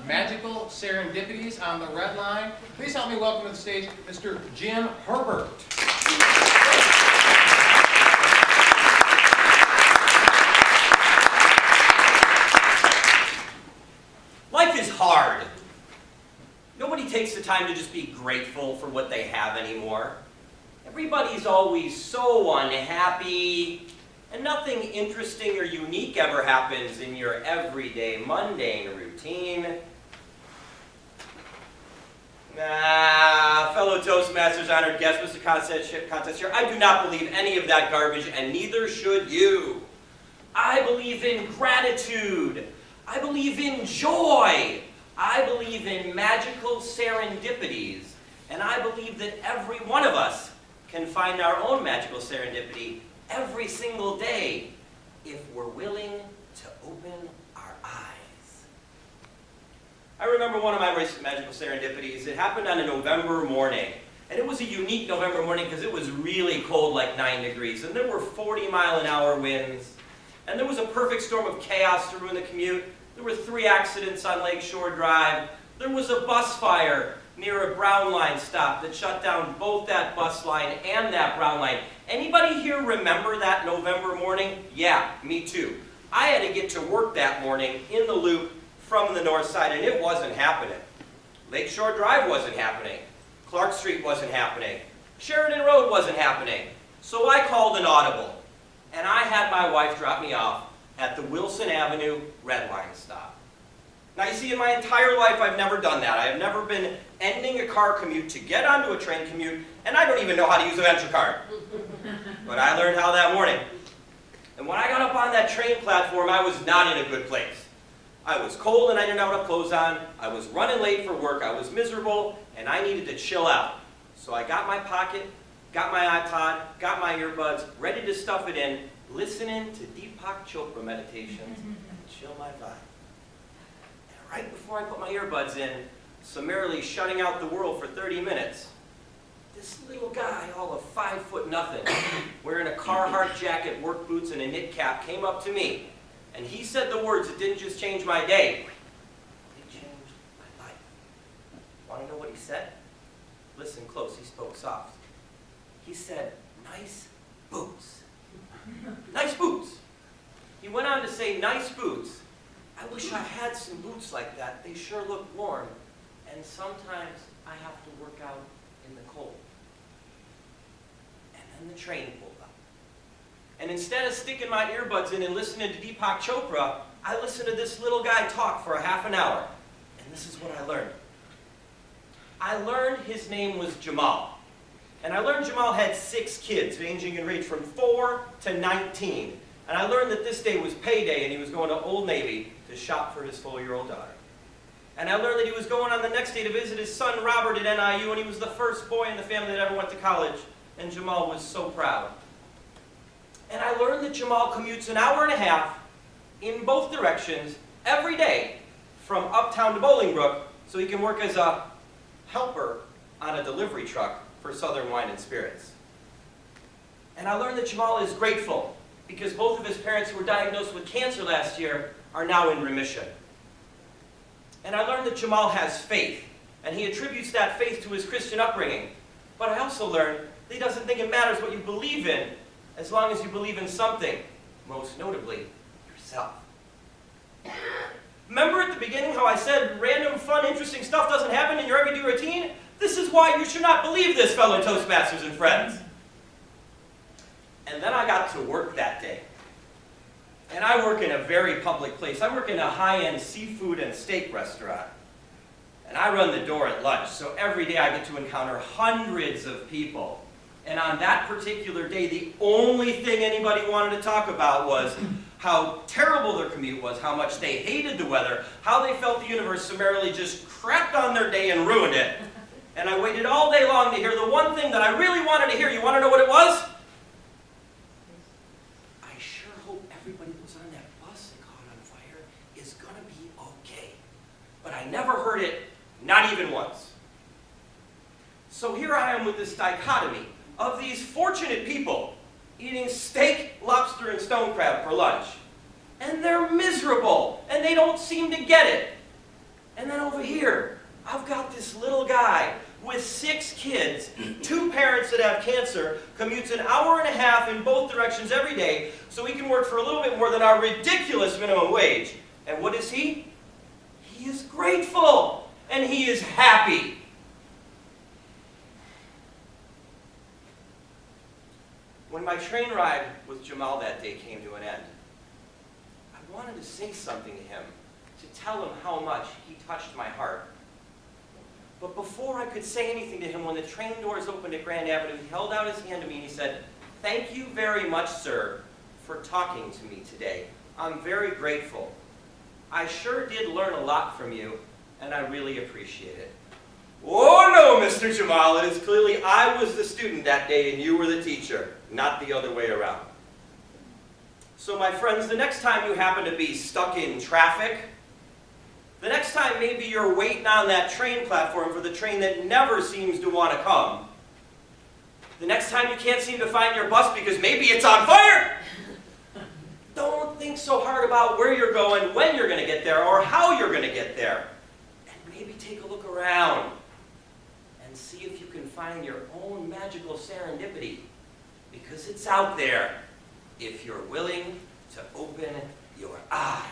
Magical Serendipities on the red line. Please help me welcome to the stage Mr. Jim Herbert. Life is hard. Nobody takes the time to just be grateful for what they have anymore. Everybody's always so unhappy, and nothing interesting or unique ever happens in your everyday, mundane routine. Fellow Toastmasters, honored guest, Mr. Contest Chair, I do not believe any of that garbage, and neither should you. I believe in gratitude. I believe in joy. I believe in magical serendipities. And I believe that every one of us can find our own magical serendipity every single day if we're willing to open our eyes. I remember one of my recent magical serendipities. It happened on a November morning. And it was a unique November morning because it was really cold, like 9 degrees. And there were 40-mile-an-hour winds. And there was a perfect storm of chaos to ruin the commute. There were 3 accidents on Lakeshore Drive. There was a bus fire near a Brown Line stop that shut down both that bus line and that Brown Line. Anybody here remember that November morning? Yeah, me too. I had to get to work that morning in the loop from the north side, and it wasn't happening. Lakeshore Drive wasn't happening. Clark Street wasn't happening. Sheridan Road wasn't happening. So I called an audible, and I had my wife drop me off at the Wilson Avenue Red Line stop. Now you see, in my entire life I've never done that. I have never been ending a car commute to get onto a train commute, and I don't even know how to use a venture card. But I learned how that morning. And when I got up on that train platform, I was not in a good place. I was cold and I didn't have enough clothes on. I was running late for work. I was miserable, and I needed to chill out. So I got my pocket, got my iPod, got my earbuds, ready to stuff it in, listening to Deepak Chopra meditations and chill my vibe. And right before I put my earbuds in, summarily shutting out the world for 30 minutes, this little guy, all of 5 foot nothing, wearing a Carhartt jacket, work boots, and a knit cap, came up to me. And he said the words that didn't just change my day, they changed my life. Want to know what he said? Listen close, he spoke soft. He said, "Nice boots." Nice boots. He went on to say, "Nice boots. I wish I had some boots like that. They sure look warm. And sometimes I have to work out in the cold." And then the train pulled up. And instead of sticking my earbuds in and listening to Deepak Chopra, I listened to this little guy talk for a half an hour. And this is what I learned. I learned his name was Jamal. And I learned Jamal had 6 kids, ranging in age from 4 to 19. And I learned that this day was payday and he was going to Old Navy to shop for his 4-year-old daughter. And I learned that he was going on the next day to visit his son Robert at NIU, and he was the first boy in the family that ever went to college. And Jamal was so proud. And I learned that Jamal commutes an hour and a half in both directions every day from Uptown to Bolingbrook so he can work as a helper on a delivery truck for Southern Wine and Spirits. And I learned that Jamal is grateful because both of his parents who were diagnosed with cancer last year are now in remission. And I learned that Jamal has faith, and he attributes that faith to his Christian upbringing. But I also learned that he doesn't think it matters what you believe in as long as you believe in something, most notably yourself. Remember at the beginning how I said random, fun, interesting stuff doesn't happen in your everyday routine? This is why you should not believe this, fellow Toastmasters and friends. And then I got to work that day. And I work in a very public place. I work in a high-end seafood and steak restaurant. And I run the door at lunch, so every day I get to encounter hundreds of people. And on that particular day, the only thing anybody wanted to talk about was how terrible their commute was, how much they hated the weather, how they felt the universe summarily just crapped on their day and ruined it. And I waited all day long to hear the one thing that I really wanted to hear. You want to know what it was? I sure hope everybody who was on that bus that caught on fire is going to be okay. But I never heard it, not even once. So here I am with this dichotomy of these fortunate people eating steak, lobster, and stone crab for lunch. And they're miserable, and they don't seem to get it. And then over here, I've got this little guy with 6 kids, 2 parents that have cancer, commutes an hour and a half in both directions every day so he can work for a little bit more than our ridiculous minimum wage. And what is he? He is grateful and he is happy. When my train ride with Jamal that day came to an end, I wanted to say something to him, to tell him how much he touched my heart. But before I could say anything to him, when the train doors opened at Grand Avenue, he held out his hand to me and he said, "Thank you very much, sir, for talking to me today. I'm very grateful. I sure did learn a lot from you, and I really appreciate it." Oh no, Mr. Jamal, it is clearly I was the student that day and you were the teacher, not the other way around. So my friends, the next time you happen to be stuck in traffic, the next time maybe you're waiting on that train platform for the train that never seems to want to come, the next time you can't seem to find your bus because maybe it's on fire, don't think so hard about where you're going, when you're going to get there, or how you're going to get there. And maybe take a look around and see if you can find your own magical serendipity, because it's out there if you're willing to open your eyes.